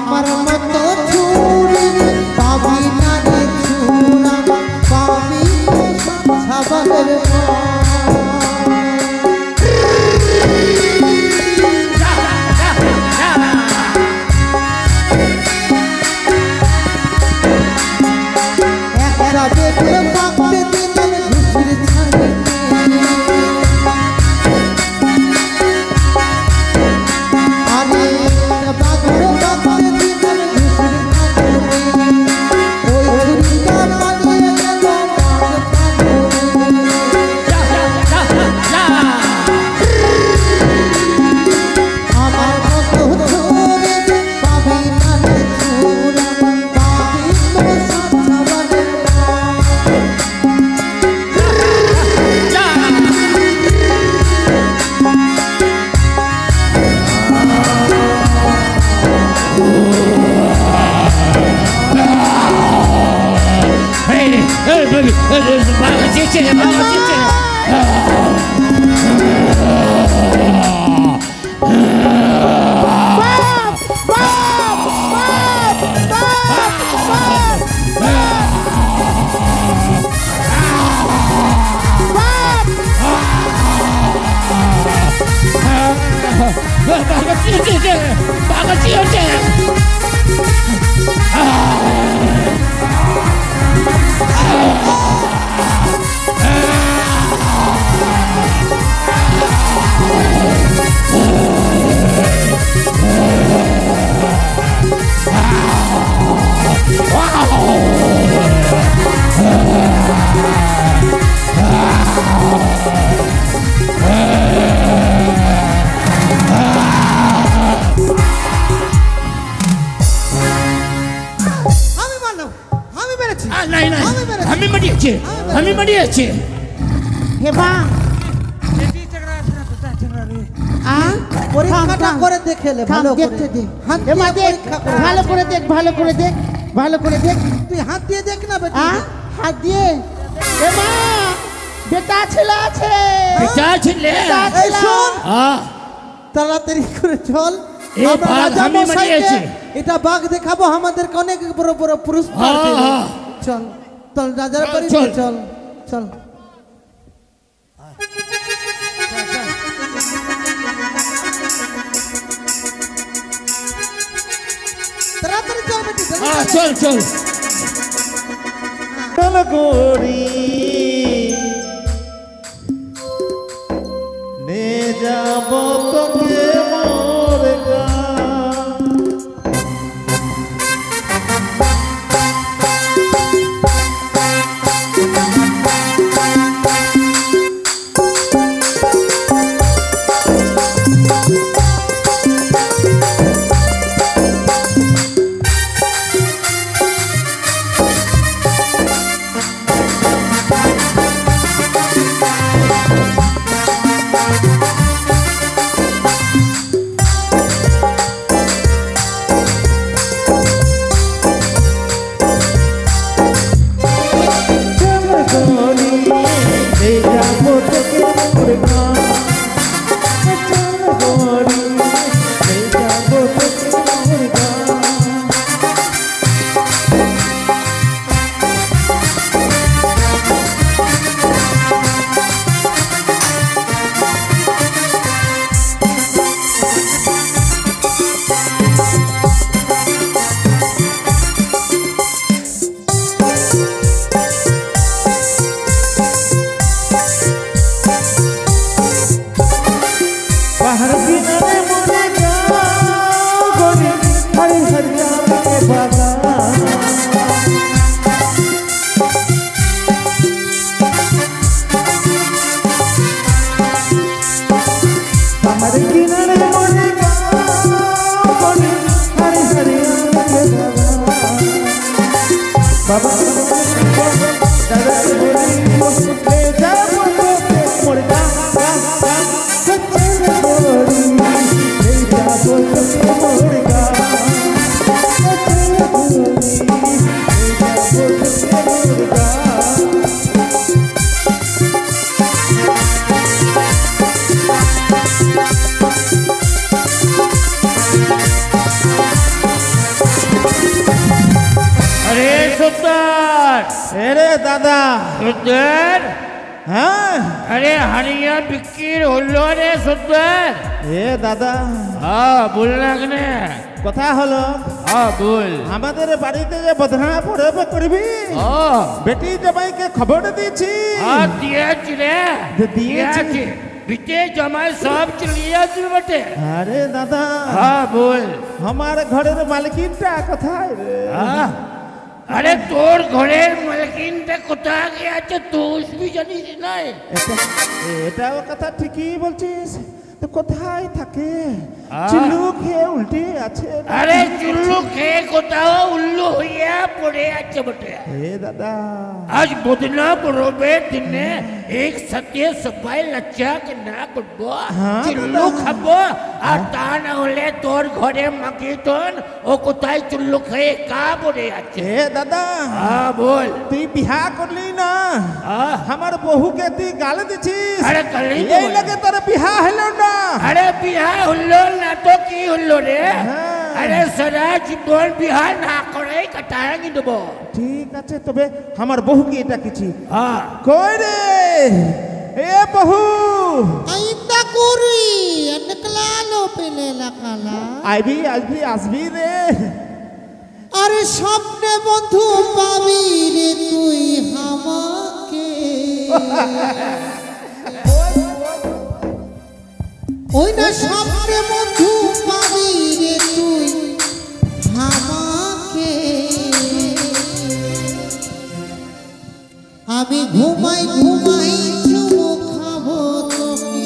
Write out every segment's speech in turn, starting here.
আমার মতো ছুরি পাবি না রে ছুরা পাবি সাবানের একটা দেখলে পাকতে দিলাম ঘুষির ছাড়ি আমি মারিয়েছি হে মা পরীক্ষাটা করে দেখেলে ভালো দেখতে দে হে মা দেখ ভালো করে দেখ ভালো করে দেখ ভালো করে দেখ তুই হাত দিয়ে দেখ না বেটা হাত দিয়ে হে মা বেটা ছেলে আছে বেটা ছেলে এই শোন তাড়াতাড়ি করে চল এই বাঘ আমি মারিয়েছি এটা বাঘ দেখাবো আমাদেরকে অনেক বড় বড় পুরস্কার দেবে চল চল রাজার বাড়ি চল চল তাড়াতাড়ি চল বেটি চল চল চল গোরি নে যাব তোকে মোর सुल्तान अरे दादा सुल्तान हाँ अरे हरिया बिक्किर হলো রে सुल्तान এ দাদা हाँ बोलना कने কথা হলো हाँ बोल আমাদের বাড়িতে যে বদনা পড়বে করবি हाँ বেটি জামাইকে খবর দিয়েছি हाँ दिया चिरे দিয়েছি। बिटे जमाई सब चलिया तुम बटे আরে দাদা हाँ बोल আমার ঘরের মালিকিনটা কোথায় রে हाँ अरे तोर घरेर मालकिन टे कोथा गया चे तोस भी जानिस নাই এটাও কথা ঠিকই বলছিস তো কোথায় থাকে হ্যাঁ। চিল্লু খেয়ে উল্টে আছে अरे चुल्लू खे कोथाओ उल्लू হইয়া পড়ে আছে বটে হে দাদা आज बोधना बरोबे दिने एक सत्य सफाई लच्चा के ना करबो हाँ, चुल्लू दादा। खाबो আর তা না হলে তোর ঘরে মাকিতন ও কোথায় চুল্লু খেয়ে কা পড়ে আছে হে দাদা হ্যাঁ বল তুই বিহা করলি না হ্যাঁ আমার বহুকে তুই গাল দিছিস আরে করলি তো এই লাগে তোর বিহা হলো না আরে বিহা হলো না তো কি হলো রে হ্যাঁ। আরে সারা জীবন বিহা না করে কাটাঙ্গি দেব ঠিক আছে তবে আমার বহুকে এটা কিছু হ্যাঁ কই রে এ বহু আইতা করি নিকলা লো পেলে লাকালা আইবি আসবি আসবি রে আরে স্বপ্নে বন্ধু পাবি রে তুই আমাকে ওই না স্বপ্নে বন্ধু পাবি রে তুই আমাকে আমি ঘুমাই ঘুমাই চুমু খাবো তোকে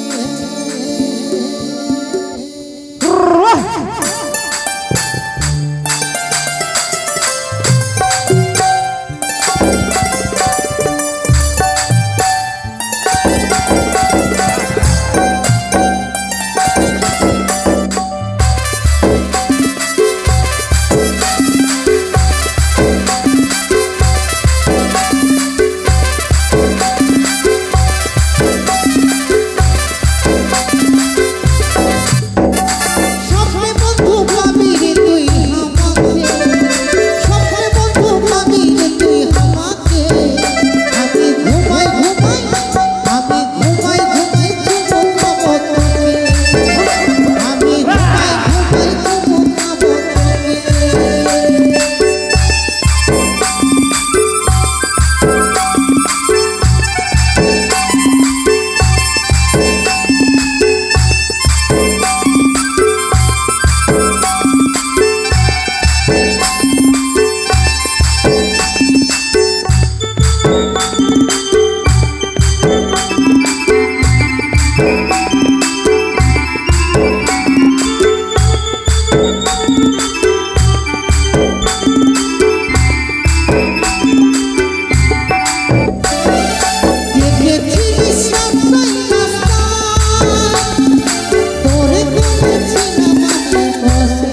স্বপ্নে বন্ধু পাবি রে তুই আমাকে স্বপ্নে বন্ধু পাবি রে তুই আমাকে আমি ঘুমাই ঘুমাই চুমু খাবো তোকে আমি ঘুমাই চুমু খাবো তোকে দেখেছিস রাস্তায় রাস্তায় তোরে করেছিলাম আমি বসে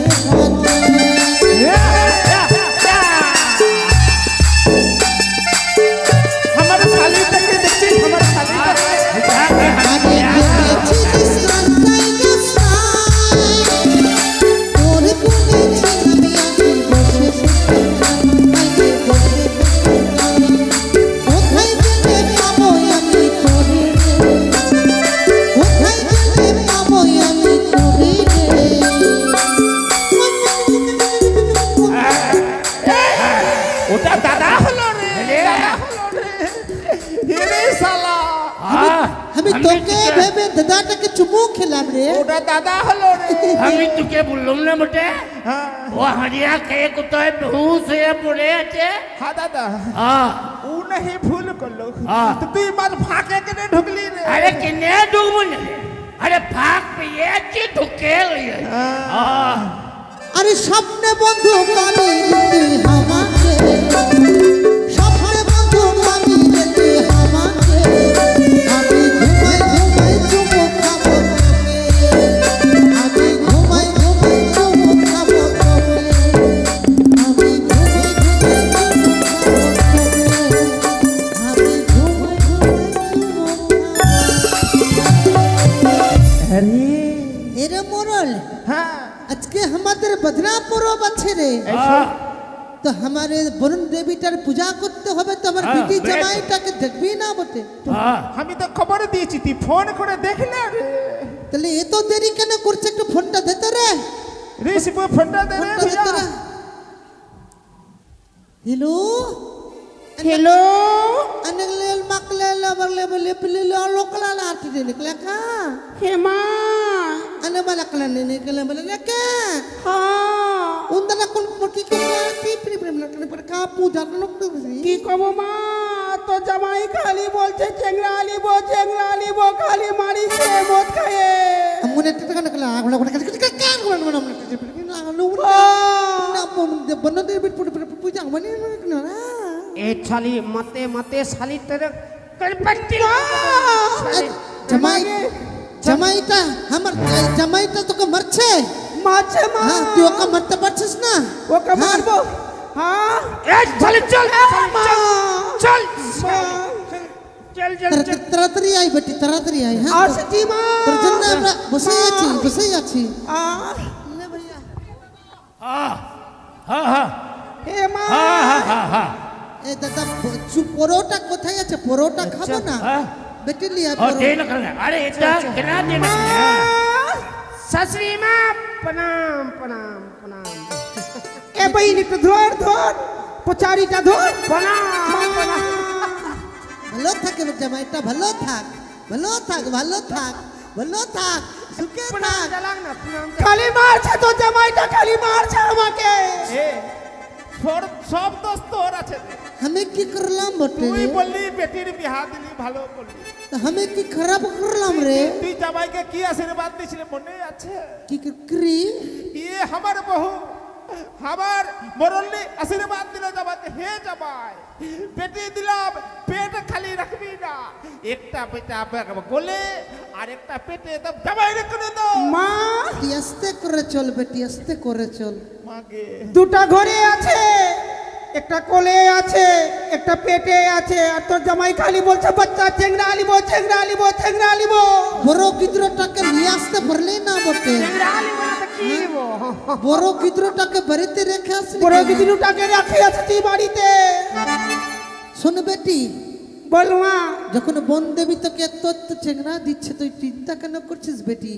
আমার শালিটাকে দেখছিস আমার শালিটাকে আমি দেখেছিস রাস্তায় রাস্তায় তোরে করেছিলাম আমি বসে কোথায় গেলে পাবো আমি তোরে কোথায় গেলে পাবো আমি তোরে ওটা দাদা হলো রে দাদা হলো রে রে শালা हाँ আমি তোকে ভেবে দাদাটাকে চুমু খেলাম রে ওটা দাদা হলো রে আমি তোকে বললাম না বটে হ্যাঁ ও হারিয়া খেয়ে কোথায় বেহুশ হয়ে পড়ে আছে হ্যাঁ দাদা হ্যাঁ ও नहीं ভুল করলো হ্যাঁ। তো তুই মার ফাঁকে কেনে ঢুকলি রে अरे किन्ने ढूंढ ना अरे भाग पे ये ची ढुके हुई है हाँ আরে স্বপ্নে বন্ধু পাবি রে তুই আমাকে স্বপ্নে বন্ধু পাবি রে তুই আমাকে আমি ঘুমাই চুমু খাবো তোকে আমি ঘুমাই চুমু খাবো তোকে আমি ঘুমাই চুমু খাবো আরে এরে মোরল হ্যাঁ আজকে আমাদের বদনাপুর আছে রে हाँ তো हमारे বরুণ দেবীটার পূজা করতে হবে তো আমার হ্যাঁ, বিটি বেশ। জামাইটাকে দেখবি না বটে হ্যাঁ আমি তো খবর দিয়েছি তুই ফোন করে দেখলে রে তাহলে এত দেরি কেন করছে একটু ফোনটা দে তো রে ঋষি ফোনটা দে রে ফোনটা দে তো রে হ্যালো হ্যালো अनगलेल मकलेल बरले बले पिले लोकला लाटी दे निकला का হেমা अने बलकला ने निकले बले के হ্যাঁ उंदला कोन की के ती प्रेम लकने पर का पूजा लोक तो কি কব মা তো জামাই খালি বলছে চেংড়া আলিব খালি মারিছে মদ খায়ে हमने टिका निकला आगला कोन का कान कोन मन ना लो ना बनो दे बिट पूजा मनी ना এ ছালি মতে মতে শালি তেরে गणपति जमाई जमाईटा हमर जमाईटा तो को मरछे মাছে মা हां तू का मरते पछस ना ওকে মারবো হ্যাঁ ए चल चल মা चल মা चल चल तरतरी आई बेटी तरतरी आई हां আসছি মা তোর জন্য আমরা বসেই আছি আ লে ভাইয়া हाँ हाँ हाँ হে মা हाँ हाँ हाँ हाँ এ দাদা পরোটা কোথায় আছে পরোটা খাবো না हाँ বেটি লিয়া और देना करना अरे इतना कितना देना ससरी माँ প্রণাম প্রণাম প্রণাম এ বইন একটু ধর পচারিটা ধর প্রণাম প্রণাম ভালো থাকে জামাইটা ভালো থাক সুখে থাক খালি মারছে তো জামাইটা খালি মারছে আমাকে এ সব দোষ তোর আছে রে। আমি কি করলাম বটে তুই রে? বললি বেটির বিহা দিলি ভালো করলি আমি কি খারাপ করলাম রে তুই জামাইকে কি আশীর্বাদ দিয়েছিলে মনে আছে কি করি ইয়ে আমার বহু আমার মরল্লি আশীর্বাদ দিল জামাইকে হে জামাই বেটি দিলাম পেট খালি রাখবি না একটা পেটে গোলে আর একটা পেটে তো জামাই রেখে দাও মা তুই আস্তে করে চল বেটি আস্তে করে চল মাগে দুটা ঘরে আছে একটা কোলে আছে একটা পেটে আছে আর তোর জামাই খালি বলছে বাচ্চা চেংড়া আলিব বড় গিদ্রটাকে নিয়ে আসতে পারলে না বটে বড় গিদ্রটাকে বাড়িতে রেখে আসলি বড় কেন? গিদিনুটাকে রাখি আছে তুই বাড়িতে শোন বেটি বল মা যখন বন দেবী তোকে এত এত চেংড়া দিচ্ছে তুই চিন্তা কেন করছিস বেটি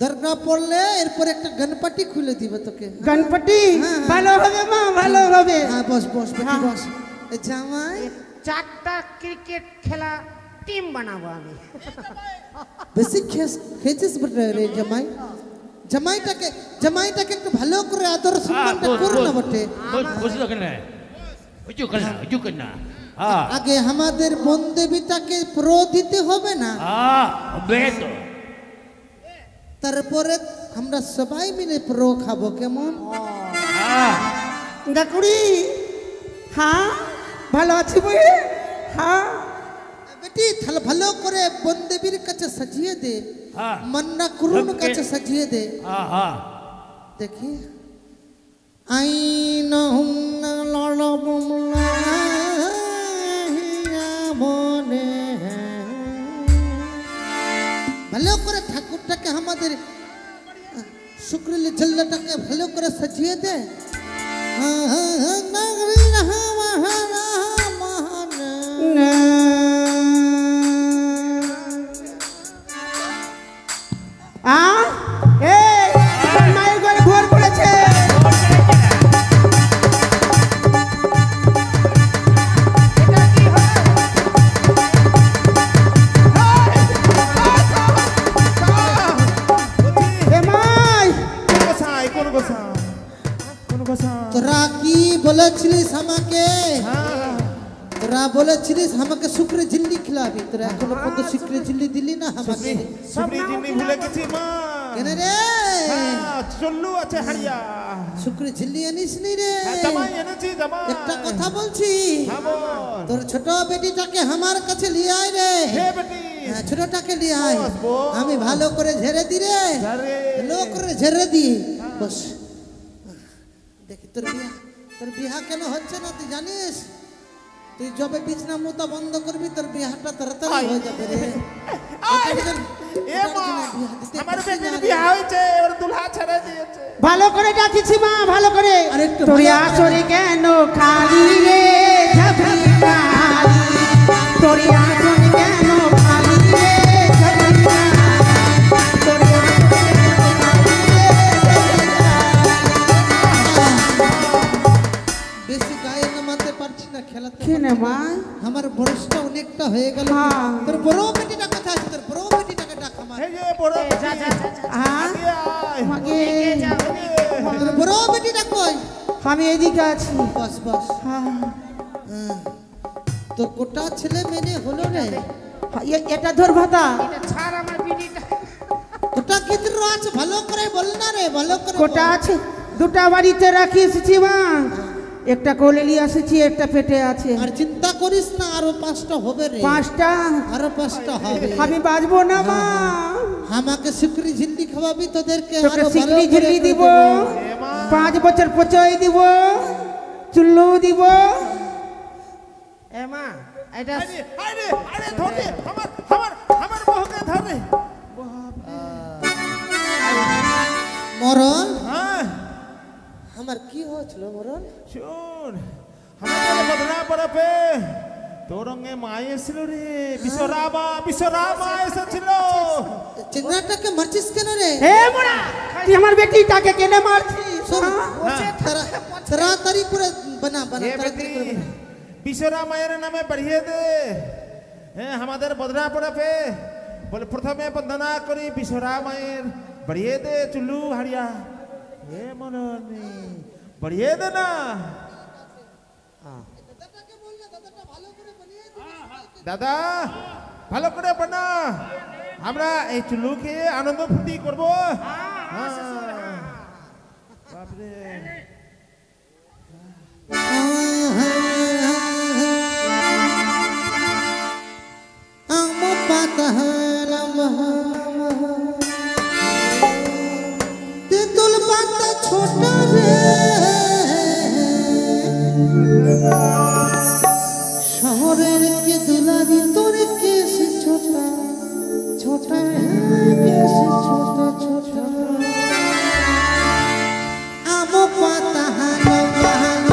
দরগা পড়লে এরপর একটা গণপতি খুলে দিবে তোকে গণপতি হ্যাঁ, হ্যাঁ। ভালো হবে মা ভালো হবে হ্যাঁ বস বেটি হ্যাঁ। বস এ জামাই চারটা ক্রিকেট খেলা টিম বানাবো আমি বেশি খেয়েছিস বটে রে জামাই জামাইটাকে একটু ভালো করে আদর সম্মানটা কর না বটে कुछ तो करना है कुछ करना हाँ আগে আমাদের বন দেবীটাকে প্রো দিতে হবে না हाँ बे तो তারপরে আমরা সবাই মিলে প্রো খাবো কেমন हाँ গাকুড়ি হ্যাঁ ভালো আছি বই হ্যাঁ বেটি তাহলে ভালো করে বন দেবীর কাছে সাজিয়ে দে हाँ মন্না কুরুন কাছে সাজিয়ে দে हाँ हाँ দেখি আইনা হুন্না লড়বমলা মনে ভালো করে ঠাকুরটাকে আমাদের শুক্রিলি ঝল্লাটাকে ভালো করে সাজিয়ে দে মায়ের ঘরে ভোর পড়েছে তোরা কি বলেছিলিস আমাকে তোরা বলেছিলিস আমাকে শুক্রে ঝিল্লি খিলাবি তোরা এখনো পর্যন্ত শুক্রে ঝিল্লি দিলি না আমাকে ভুলে গেছি মা কেন রে চল্লু আছে হারিয়া শুক্রে ঝিল্লি আনিস নি রে জামাই এনেছি জামাই একটা কথা বলছি হ্যাঁ বল। তোর ছোট বেটিটাকে আমার কাছে নিয়ে আয় রে হে বেটি হ্যাঁ, ছোটটাকে নিয়ে আয় বস, বস। আমি ভালো করে ঝেড়ে দি রে ঝেড়ে। ভালো করে ঝেড়ে দি বস দেখি তোর বিহা কেন হচ্ছে না তুই জানিস তুই যবে বিছনা মুতা বন্ধ করবি তোর বিহাটা তাড়াতাড়ি হয়ে যাবে রে এ মা আমার বেটির বিয়ে হয়েছে এবার দুলহা ছেড়ে দিয়েছে ভালো করে ডাকিছি মা ভালো করে আরে একটু তোর ভালো- আসরে কেন খালি রে ঝাপড়ি মারি তোর আসরে কেন খালি রে ঝাপড়ি মারি তোর আসরে কেন খালি রে বেশি গায়ে নামাতে পারছি না খেলাতে কেনে মা আমার বয়সটা অনেকটা হয়ে গেল হ্যাঁ। তোর বড় বেটিটা কোথায় আছে তোর বড় বেটিটাকে ডাক আমার এই যে বড় হ্যাঁ আগে আয় মাগে তোর বড় বেটিটা কই আমি এদিকে আছি বাস বাস হ্যাঁ তো কোটা ছেলে মেনে হলো রে এটা ধর ভাতা ছাড় আমার বিড়িটা কোটা কিদ্র আছে ভালো করে বল না রে ভালো করে কোটা বল। আছে দুটা বাড়িতে রাখি এসেছি মা একটা কোলে নিয়ে এসেছি একটা পেটে আছে আর চিন্তা করিস না আরো 5টা হবে রে পাঁচটা আরো 5টা হবে আমি বাজবো না মা আমাকে শুকরি ঝিল্লি খাওয়াবি তোদেরকে তোকে আরো ভালো সিকড়ি করে ঝিল্লি দিব দেবো। 5 বছর পচয় দিব চুল্লু দিব এ মা এটা আরে আরে আরে ধরে আমার বহুকে ধরে মরণ হ্যাঁ আমার কি হয়েছিল মরণ শুন আমাদের বদনা পড়বে তোর রঙে মা এসেছিল রে বিশ্বরামা এসেছিল চিংড়াটাকে মারছিস কেন রে হে মোড়া তুই আমার বেটিটাকে কেন মারছিস শোন হ্যাঁ? তাড়াতাড়ি করে বানা বানা এ তাড়াতাড়ি বেটি করে বানা। বিশ্বরামায়ের নামে পড়িয়ে দে হ্যাঁ আমাদের বদনা পড়বে বলে প্রথমে বন্দনা করি বিশ্বরামায়ের बढ़िए दे चुल्लू हरिया हे मनोनी बढ़िए दे ना দাদা ভালো করে বানা আমরা এই চুল্লুকে আনন্দ ফুর্তি করব বাপরে আম পাতাহারাম তেঁতুল পাতা ছোটা রে শহরের কে দুলারি তোর কেসে ছোটা ছোটা কেসে ছোটা ছোটা আম পাতাহারাম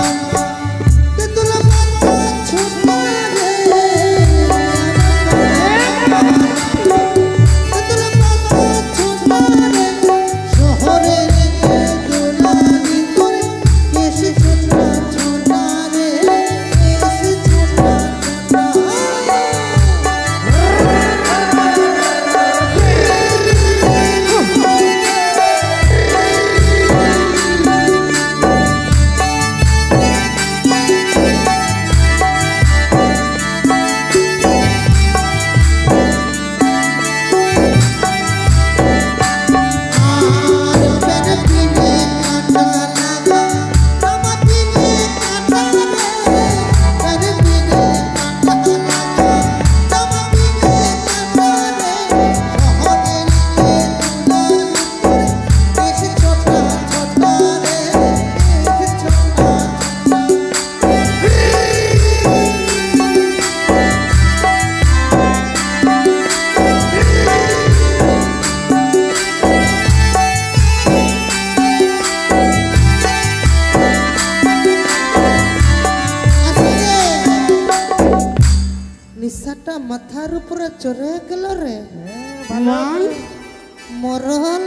তেঁতুল পাতা ছোটা রে শহরের দোলানি করে এসে ছোটা ছোটা রে এসে ছোটা ছোটা আর পেন পিনে কাটা লাগা আমা পিনে কাটা রে পেন পিনে কাটা লাগা আমা পিনে কাটা রে শহরের কে দুলানি করে এসে ছোটা ছোটা রে এসে ছোটা আসলে নিশাটা মাথার উপরে চড়ে গেল রে মরল মরল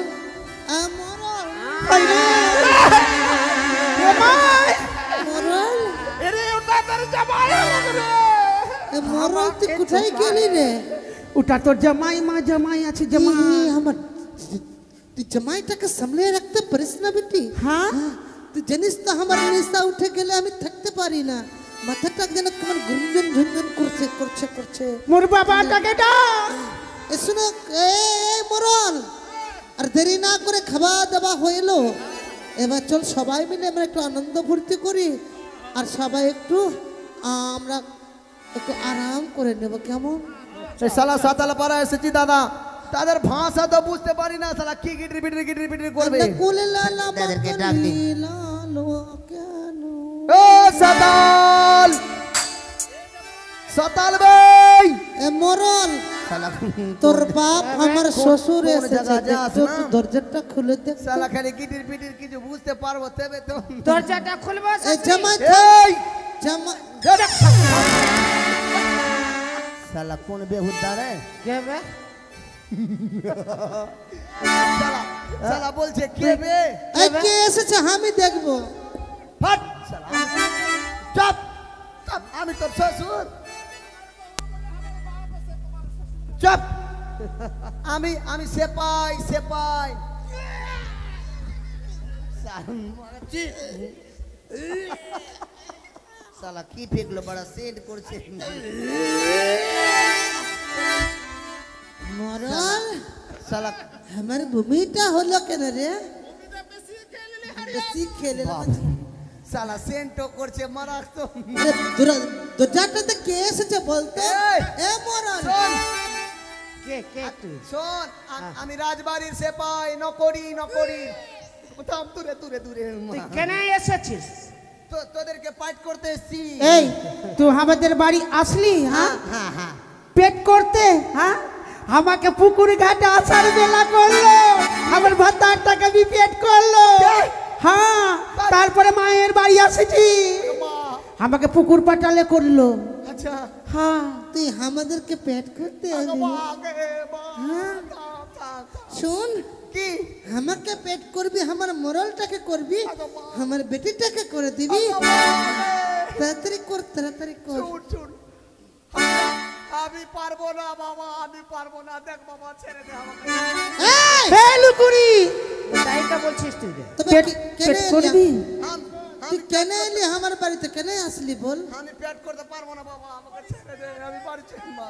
মরল এরে ওটা তোর জামাই রে মরল তুই কোথায় গেলি রে ওটা তোর জামাই মা জামাই আছে জামাই এই আমার তুই জামাইটাকে সামলে রাখতে পারিস না বেটি হ্যাঁ তুই জানিস তো আমার নেশা উঠে গেলে আমি থাকতে পারি না মাথাটা যেন কেমন গুঞ্জন ঝুঞ্ঝন করছে করছে করছে মোর বাবাটাকে ডাক এ শুনো এই মরল আর দেরি না করে খাওয়া দাওয়া হইলো এবার চল সবাই মিলে আমরা একটু আনন্দ ফুর্তি করি আর সবাই একটু আমরা একটু আরাম করে নেব কেমন এই শালা সাতাল পাড়া এসেছি দাদা তাদের ভাষা তো বুঝতে পারি না শালা কি গিটরি বিটরি করবে আমরা কোলে লালা তাদেরকে ডাক দিন। লালো কেন ও সাতাল সাতাল ভাই এ মরল শালা তোর বাপ আমার শ্বশুর কোন এসেছে জায়গায় যাস একটু না? দরজাটা খুলে দেখ তো। শালা খালি কিটির পিটির কিছু বুঝতে পারবো তবে তো দরজাটা খুলবো এই শাশুড়ি? জামাই এই জামাই শালা কোন বেহুদ্দা রে কে বে? শালা শালা বলছে কে বে এই কে এসেছে আমি দেখবো ফাট শালা চুপ চুপ আমি তোর শ্বশুর চুপ আমি আমি সেপাই সেপাই শালা কি ফেকলো বড় সেট করছে মরল শালা আমার ভূমিটা হলো কেন রে বেশি খেলে বাপ, শালা সেন্টও করছে মারাক তো দরজাটাতে কে এসেছে বলতে এই! এ মরল শোন কে কে তুই? শোন আমি রাজবাড়ির সেপাই নকরি নকরি থাম দূরে দূরে দূরে তুই কেন এসেছিস? তো তোদেরকে ফাইট করতে এসেছি এই তুই আমাদের বাড়ি আসলি? হ্যাঁ হ্যাঁ হ্যাঁ পেট করতে? হ্যাঁ আমাকে পুকুর ঘাটে আসার বেলা করলো, আমার ভাতারটাকে বি পেট করলো। হ্যাঁ তারপরে মায়ের বাড়ি আসেছি, আমাকে পুকুর পাটালে করলো। আচ্ছা হ্যাঁ তুই আমাদেরকে পেট করতে এলি? হ্যাঁ? শোন কি আমাকে পেট করবি আমার মরলটাকে করবি আমার বেটিটাকে করে দিবি তাড়াতাড়ি কর তাড়াতাড়ি কর শুন শুন আমি পারবো না বাবা আমি পারবো না দেখ বাবা ছেড়ে দে আমাকে এই! এই লুকুরি তাইটা বলছিস তুই রে? তবে পেট কেন পেট এলি? করবি? তুই কেন এলি আমার বাড়িতে কেন আসলি বল আমি পেট করতে পারবো না বাবা আমাকে ছেড়ে দে আমি পারছি না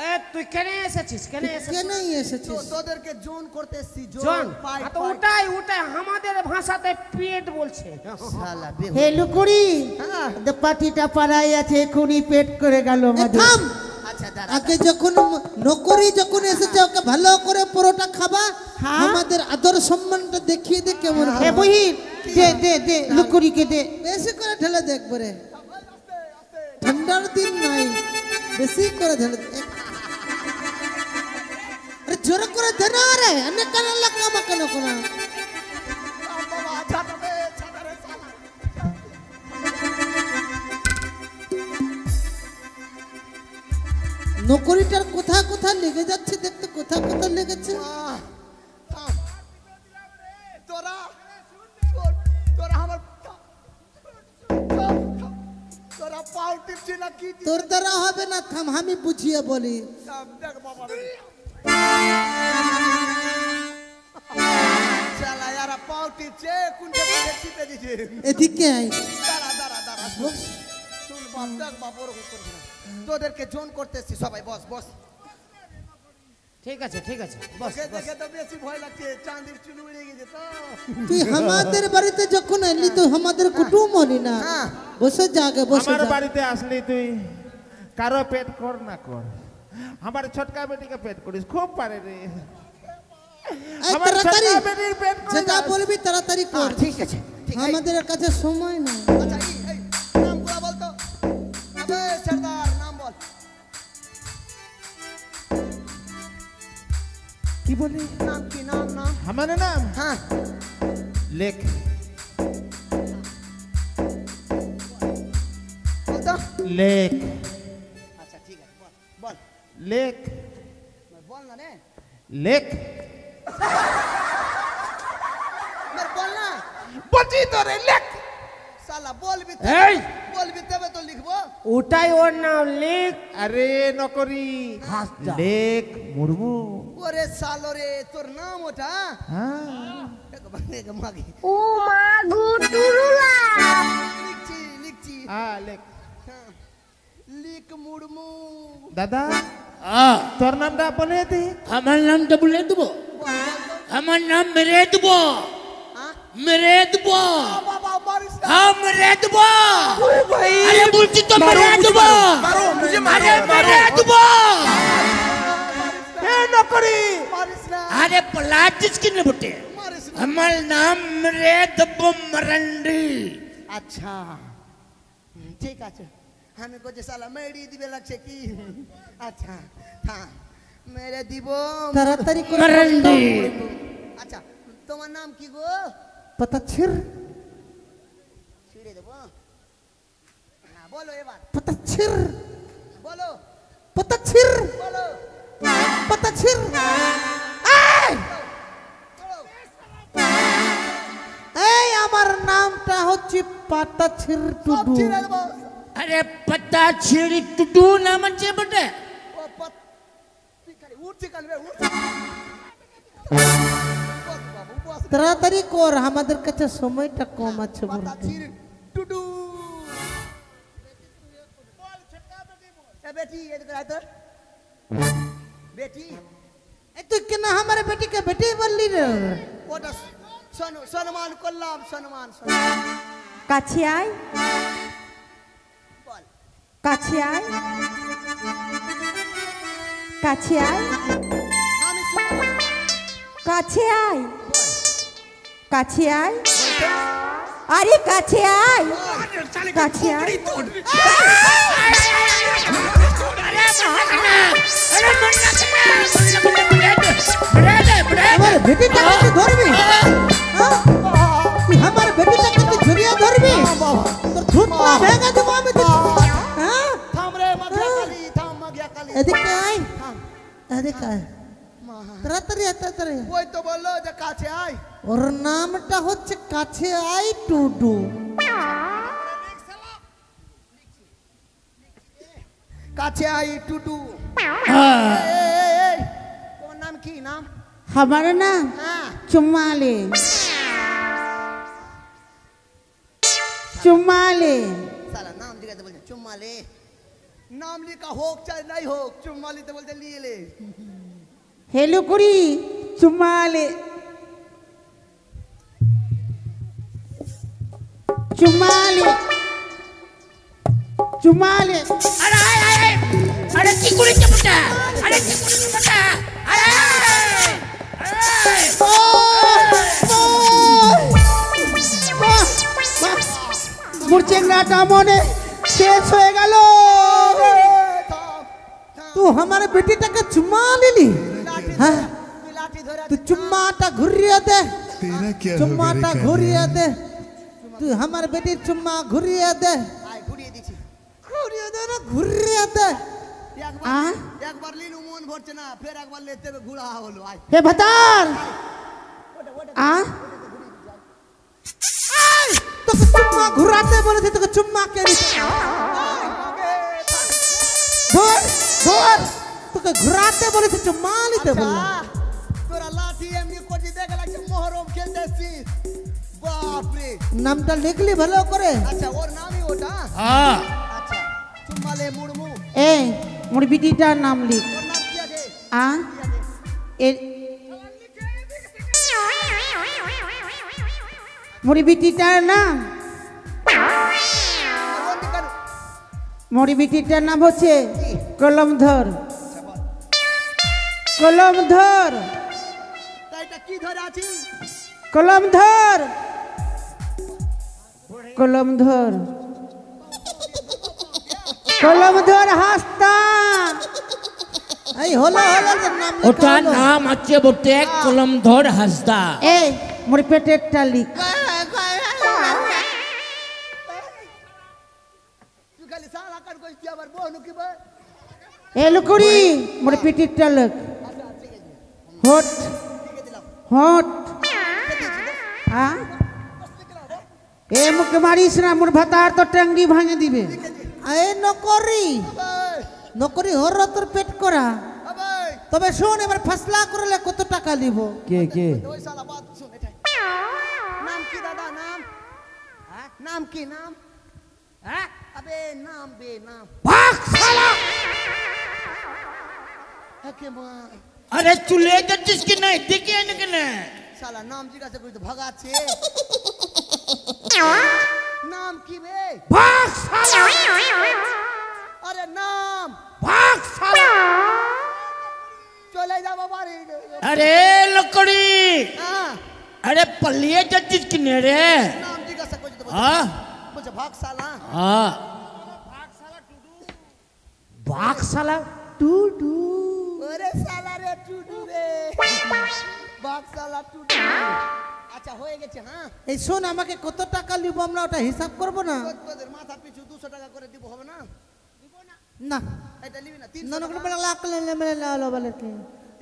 এ তুই কেন এসেছিস? কেন এসেছিস? কেনই এসেছিস তোদেরকে জোন করতে এসেছি জন জোন পাই তো ওটাই ওটাই আমাদের ভাষাতে পেট বলছে। শালা হে লুকুরি হ্যাঁ পাটিটা পাড়াই আছে এখনই পেট করে গেল এ আমাদের। থাম আচ্ছা দাঁড়া আগে যখন নকরি যখন এসেছে ওকে ভালো করে পরোটা খাবা হ্যাঁ। আমাদের আদর সম্মানটা দেখিয়ে দে কেমন হে খাবা। বহিন দে দে দে লুকুরিকে দে। বেশি করে ঢেলে দেখবো রে ঠান্ডার দিন নাই বেশি করে ঢেলে দে। আরে জোর করে দে না রে অনেক কেন লাগা আমাকে না কোনো বাবা ছাড়া দে ছাড়া রে শালা নকরিটার কোথা কোথা লেগে যাচ্ছে দেখতে কোথা কোথা লেগেছে থাম। তোরা শোন, তোরা আমার তোরা পাও টিপছি না কি তোর দ্বারা হবে না থাম আমি বুঝিয়ে বলি দেখ বাবা শালা यारा पाव টিপছে কোনটা কোনটা টিপে দিছে এদিকে আয় দাঁড়া দাঁড়া দাঁড়া শোন শোন বাপ দেখ বাপ ওরকম করবি না তোদেরকে জোন করতেছি সবাই বস বস ঠিক আছে ঠিক আছে বস দেখে বস। দেখে তো বেশি ভয় লাগছে চাঁদের চুল উড়ে গেছে তো তুই আমাদের বাড়িতে যখন এলি তুই আমাদের কুটুম হলি না হ্যাঁ। বসে যা আগে বসে আমার যা বাড়িতে আসলি তুই কারো পেট কর না কর আমার ছোটকা বেটিকে পেট করিস খুব পারে রে এই আমার তাড়াতাড়ি ছোটকা বেটির পেট করে যেটা যাস। বলবি তাড়াতাড়ি কর ঠিক আছে ঠিক আছে আমাদের কাছে সময় নাই আচ্ছা এই নাম গুলা বলতো আবে সরদার নাম বল কি বলি নাম কি নাম নাম আমার নাম হ্যাঁ লেখ বলতো লেখ আচ্ছা ঠিক আছে বল বল লেখ বল না রে লেখ মেরে বল না বলছি তো রে লেখ শালা বলবি এই! বলবি তবে তো লিখবো ওটাই ওর নাম লিখ। আরে নকরি হাসদা। লেখ মুর্মু ওরে শালো রে তোর নাম ওটা হ্যাঁ এক মাগে ও মা গুটুরুলা লিখছি লিখছি হ্যাঁ লেখ হ্যাঁ। লিখ মুড়মু দাদা আহ, তোর নামটা বলে দে আমার নামটা বলে দেবো বল বল তো আমার নাম মেরে দেবো হ্যাঁ মেরে দেবো বাবা মারিস না হ্যাঁ মেরে দেবো আরে বলছি তো মেরে দেবো আরে মেরে দেবো এ নকরি মারিস না আরে পলাটিস কিনে বটে মারিস না আমার নাম মেরে দেবো মরন্ডি আচ্ছা ঠিক আছে আমি কোচে শালা মেড়ি দিবে লাগছে কি আচ্ছা হ্যাঁ মেরে দিব তাড়াতাড়ি করে মরন্ডি আচ্ছা তোমার নাম কি গো পতাচ্ছির ছিড়ে দেবো না বলো এবার পতাচ্ছির বলো পতাচ্ছির বলো পতাচ্ছির এই আমার নামটা হচ্ছে পাতাচ্ছির সব টুডু ছিড়ে দেবো अरे पता छिड़ी टुटू ना म्हणजे बटे ও তুই খালি উঠছি কালবে উঠছি বাবু বস তাড়াতাড়ি কর আমাদের কাছে সময়টা কম আছে পাতা বলতে ছিড়ে টুটু এ বেটি এদিকে আয় তো বেটি এই তুই কেন আমার বেটিকে বেটি বললি রে ওটা সম্মান করলাম সম্মান কাছে আয় বল কাছে আয় কাছে আয় আমি শুনবো কাছে আয় কাছে আয় আরে কাছে আয় কাছে আয় আমার বেটিটাকে তুই ধরবি হ্যাঁ? তুই আমার বেটিটাকে তুই জড়িয়ে ধরবি তোর ঠুটটা ভেঙে দেবো আমি তো হ্যাঁ থাম রে মাগিয়া কালি থাম মাগিয়া কালি এদিকে আয় থাম এদিকে আয় মা তাড়াতাড়ি আয়, তাড়াতাড়ি আয়। ওই তো বললো যে কাছে আয় ওর নামটা হচ্ছে কাছে আই টুডু কাছে আয় টুটু हाँ এই, তোমার নাম কি নাম हमारा नाम হ্যাঁ चुम्माले चुम्माले साला नाम लिखा तो बोलते चुम्मा ले नाम लिखा होक चाहे नहीं होक चुम्मा ले तो बोलते लिए ले हेलो कुड़ी चुम्माले चुम्माले चुम्माले अरे अरे चिकुड़ी चपटा अरे चिकुड़ी चपटा अरे মুরচেংরাটা মনে শেষ হয়ে গেল তুই আমার বেটিটাকে চুম্মা নিলি হ্যাঁ लाठी धरे তুই চুম্মাটা ঘুরিয়ে দে तेरा क्या हो চুম্মাটা मेरे ঘুরিয়ে कहने দে তুই আমার বেটির চুম্মা ঘুরিয়ে দে आय घुड़िए दीची ঘুরিয়ে দে না ঘুরিয়ে দে एक बार लीलू मन भरছে না फिर एक बार लेते हुए घुड़ा হলো आय हे भतार आ তোকে চুম্মা ঘুরাতে বলেছি তোকে চুম্মা কে দিতে ধর ধর তোকে ঘুরাতে বলেছি চুম্মা নিতে বললাম তোরা লাঠি এমনি কোটি দেখে লাগছে মোহরম খেলতেছিস বাপ রে নামটা লিখলি ভালো করে আচ্ছা ওর নামই ওটা हाँ আচ্ছা চুম্মালে মুড়মু ए मोर बिटिटार नाम लिख ওর নাম কি আছে आ কি আছে ए मोर बिटिटार नाम ওর নিকার मोर बिटिटार नाम होच्छे कलमधर कलमधर তাইটা কি ধরে আছি कलमधर कलमधर कलमधर हास्तान এই হলো হলো তোর নাম লেখা ওটা হলো। নাম আছে বটে কলমধর হাসদা ए मोर पेटेरटा लिख তুই খালি সারা কাট কইস তুই আবার বহনু কি বে ए लुकुड़ी मोर पेटेरटा लिख আচ্ছা ঠিক আছে होट লিখে দিলাম होट কে দিয়েছি রে? आ ए मुके मारिस ना मोर भतार तो टंगड़ी भाঙে দিবে এই নকরি আবে নকরি হর তোর পেট করা আবে তবে শোন এবার ফসলা করলে কত টাকা দিব কে কে ওই শালা বাত শুন এটাই নাম কি দাদা নাম নাম কি নাম আবে নাম বে নাম ভাগ শালা একে মা আরে চুলে যাচ্ছিস কি নাই দেখে এনে কেনে শালা নাম জিজ্ঞাসা করি তো ভাগাচ্ছে নাম কি বে ভাগ শালা আরে নাম ভাগ শালা চলে যাবো বাড়ি আরে লকড়ি হ্যাঁ আরে পলিয়ে যাচ্ছিস কি নে রে নাম জিজ্ঞাসা করি তো হ্যাঁ বলছে ভাগ শালা हाँ भाग साला टू टू ওরে শালা রে টুডু রে বাপ শালা টুডু আচ্ছা হয়ে গেছে হ্যাঁ এই শোন আমাকে কত টাকা নিব আমরা ওটা হিসাব করব না তোদের মাথা পিছু 200 টাকা করে দিব হবে না না এটা নিবি না না 300 না টাকা বড় লাখ লে মেরে লালো বলে কি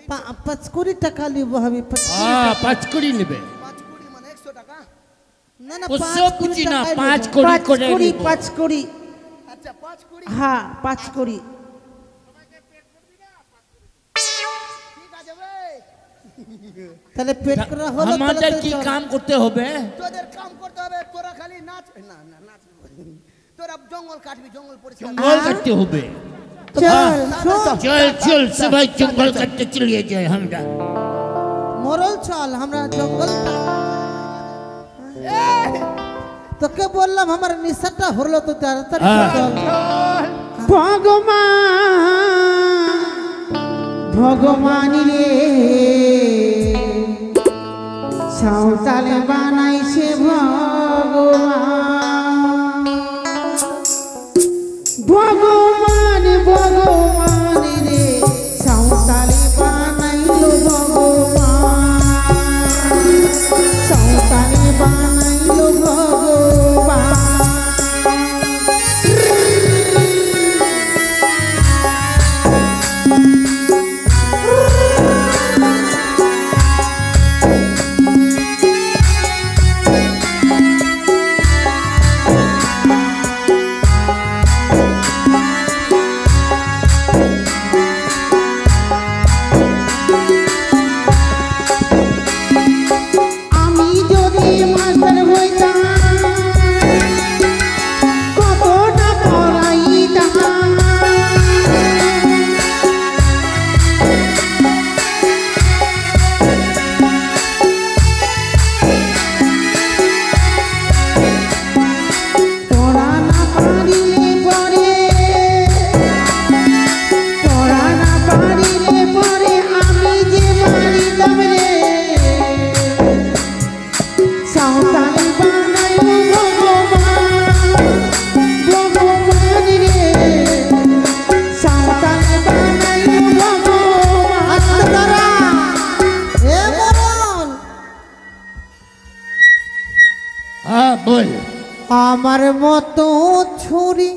5 টাকা নিব আমি 5 হ্যাঁ 5 কোটি নেবে 5 কোটি মানে 100 টাকা না না ওসব 5 কিছু না, টাকাই 5 নিবো। কোটি করে 5 কোটি নিবো। 5 কোটি আচ্ছা 5 কোটি হ্যাঁ 5 কোটি ঠিক আছে ভাই তাহলে পেট করা হলো আমাদের কি কাম করতে হবে তোদের কাম করতে হবে তোরা খালি নাচ না না নাচ তোরা জঙ্গল কাটবি জঙ্গল পরিষ্কার জঙ্গল কাটতে হবে চল শোন চল চল সবাই জঙ্গল কাটতে চলিয়ে যায় আমরা মরল চল আমরা জঙ্গল তোকে বললাম আমার নিশাটা হলো তো তাড়াতাড়ি চল ভগবান ভগবান রে সাঁওতালে বানাইছে ভগবান ভগবান ভগবান রে সাঁওতালে বানাইলো ভগবান সাঁওতালে বানাইলো ভগবান আমি যদি মাস্টার হইতাম কতটা পড়াইতাম পড়া না পারিলে পরে পড়া না পারিলে পরে আমি যে মারিতাম রে সাঁওতালি বানাইলো ভগবান ভগবান রে সাঁওতালি বানাইলো ভগবান দাঁড়া এ মরল হ্যাঁ বল আমার মতো ছুরি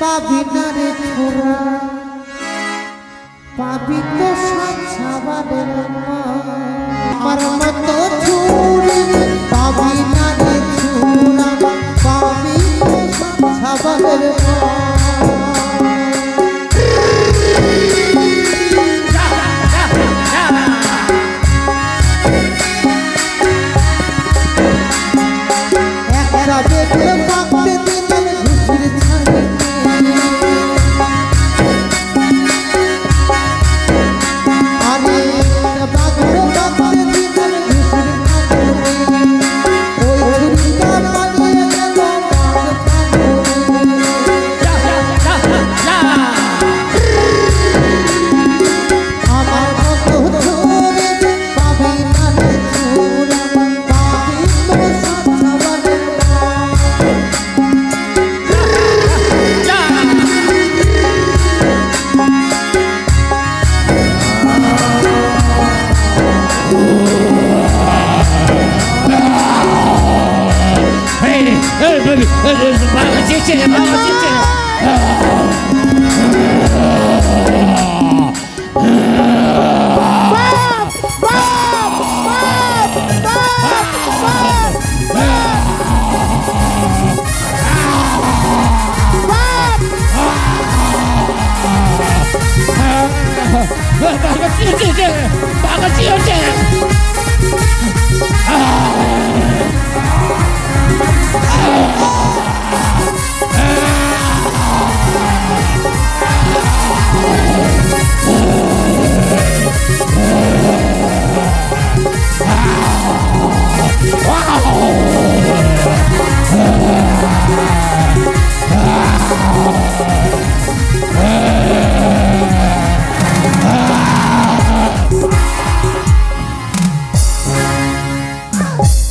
পাবি না রে ছোড়া পাবি তো সাবানের আমার মতো ছুরি পাবি না রে ছোড়া পাবি তো সাবানের একটা বেগুন পাকতে দিলাম ঘুষির ছানি আরে বাঘর পাকতে দিলাম ঘুষির ছানি ওই ছুরিটা পালিয়ে গেল বাঘ আমার মতো ছুরি পাবি না রে ছোড়া পাবি তো সাবানের Hey, baby, baga cici. Baga cici, baga cici.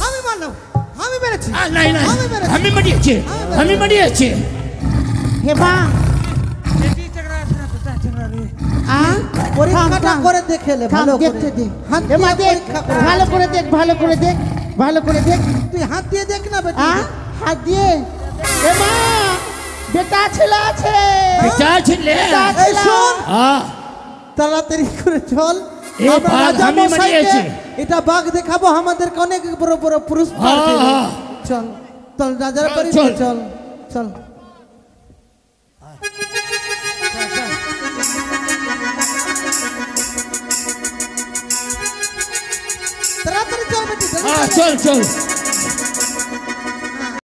আমি মারলাম আমি মেরেছি নাই নাই আমি মারিয়েছি হে বা পরীক্ষাটা করে দেখে লে ভালো করে দেখতে দে হাত এমা দিয়ে দেখ পরীক্ষা করে ভালো করে দেখ ভালো করে দেখ ভালো করে দেখ তুই হাত দিয়ে দেখ না বেটা হাত দিয়ে এমা বেটা ছেলে আছে বেটা ছেলে এই শোন হ্যাঁ তাড়াতাড়ি করে চল এ আমরা বাঘ রাজা আমি মশাইকে মারিয়েছি। এটা বাঘ দেখাবো আমাদেরকে অনেক বড় বড় পুরস্কার হ্যাঁ, দেবে। হ্যাঁ। চল চল রাজার চল, বাড়ি চল। চল চল তাড়াতাড়ি চল বেটি হ্যাঁ চল চল